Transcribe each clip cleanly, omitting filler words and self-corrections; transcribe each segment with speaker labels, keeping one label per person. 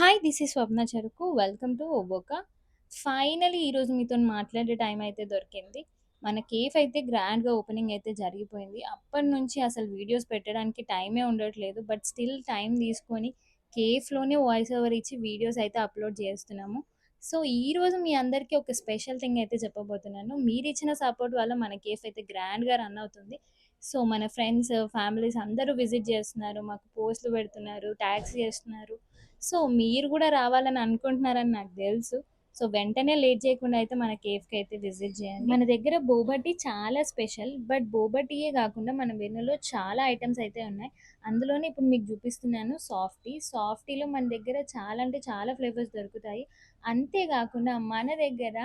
Speaker 1: Hi! This is స్వప్న చెరుకు. Welcome to ఒబోకా. Finally ఈరోజు మీతోని మాట్లాడే టైం అయితే దొరికింది. మన కేఫ్ అయితే గ్రాండ్‌గా ఓపెనింగ్ అయితే జరిగిపోయింది. అప్పటినుంచి అసలు వీడియోస్ పెట్టడానికి టైమే ఉండట్లేదు. బట్ స్టిల్ టైం తీసుకొని కేఫ్‌లోనే వాయిస్ ఓవర్ ఇచ్చి వీడియోస్ అయితే అప్‌లోడ్ చేస్తున్నాము. సో, ఈరోజు మీ అందరికీ ఒక స్పెషల్ థింగ్ అయితే చెప్పబోతున్నాను. మీరిచ్చిన సపోర్ట్ వల్ల మన కేఫ్ అయితే గ్రాండ్‌గా రన్ అవుతుంది. సో, మన ఫ్రెండ్స్, ఫ్యామిలీస్ అందరూ విజిట్ చేస్తున్నారు. మాకు పోస్ట్‌లు పెడుతున్నారు, ట్యాగ్స్ చేస్తున్నారు. సో, మీరు గూడా రావాలని అనుకుంటున్నారని నాకు దెలుసు. సో, వెంటనే లేట్ చేయకుండా అయితే మన కేఫ్‌కైతే విజిట్ జేయండి. మన దగ్గర బోబట్టి చాలా స్పెషల్. బట్ బోబట్టియే గాకుండా మన మెనూలో చాలా ఐటెమ్స్ అయితే ఉన్నాయి. అందులోనే ఇప్పుడు మీకు జూపిస్తున్నాను సాఫ్టీ. సాఫ్టీలో మన దగ్గర చాలా అంటే చాలా ఫ్లేవర్స్ దొరుకుతాయి. అంతే గాకుండా మన దగ్గర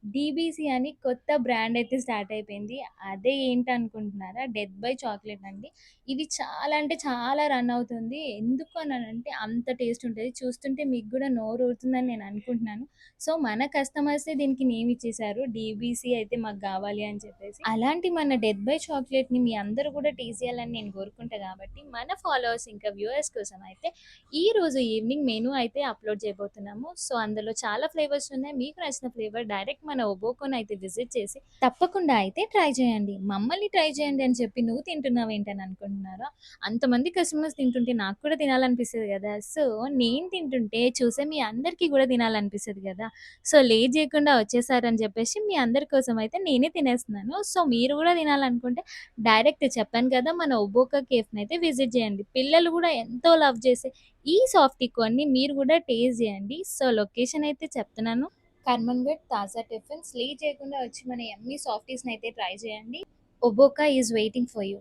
Speaker 1: డీబీసీ అని కొత్త బ్రాండ్ అయితే స్టార్ట్ అయిపోయింది. అదే ఏంటనుకుంటున్నారా? డెత్ బై చాక్లేట్ అండి. ఇది చాలా అంటే చాలా రన్ అవుతుంది. ఎందుకు అనంటే అంత టేస్ట్ ఉంటది. చూస్తుంటే మీకు గూడా నోరూరుతుందని నేను అనుకుంటున్నాను. సో, మన కస్టమర్సే దీనికి నేమ్ ఇచ్చేసారు. డీబీసీ అయితే మాకు గావాలి అని చెప్పేసి. అలాంటి మన డెత్ బై చాక్లేట్‌ని మీ అందరూ కూడా టేస్ట్ చేయాలని నేను కోరుకుంటా కాబట్టి, మన ఫాలోవర్స్ ఇంకా వ్యూయర్స్ కోసం అయితే ఈరోజు ఈవినింగ్ మెనూ అయితే అప్‌లోడ్ చేయబోతున్నాము. సో, అందులో చాలా ఫ్లేవర్స్ ఉన్నాయి. మీకు నచ్చిన ఫ్లేవర్ డైరెక్ట్ మన ఒబోకోని అయితే విజిట్ చేసి తప్పకుండా అయితే ట్రై చేయండి. మమ్మల్ని ట్రై చేయండి అని చెప్పి నువ్వు తింటున్నావేంటని అనుకుంటున్నారా? అంతమంది కస్టమర్స్ తింటుంటే నాకు కూడా తినాలనిపిస్తది గదా! సో, నేను తింటుంటే చూసే మీ అందరికీ గూడా తినాలనిపిస్తది గదా! సో, లేట్ జేయకుండా వచ్చేసారని జెప్పేసి మీ అందరి కోసం అయితే నేనే తినేస్తున్నాను. సో, మీరు గూడా తినాలనుకుంటే డైరెక్ట్ చెప్పాను కదా! మన ఒబోకా కేఫ్‌నయితే విజిట్ జేయండి. పిల్లలు గూడా ఎంతో లవ్ చేసే ఈ సాఫ్ట్ కార్న్‌ని మీరు గూడా టేస్ట్ జేయండి. సో, లొకేషన్ అయితే చెప్తున్నాను. కర్మన్‌ఘట్ తాజా టిఫిన్స్. లేట్ చేయకుండా వచ్చి మన యమ్మీ సాఫ్టీస్‌నయితే ట్రై చేయండి. ఒబోకా ఈజ్ వెయిటింగ్ ఫర్ యూ.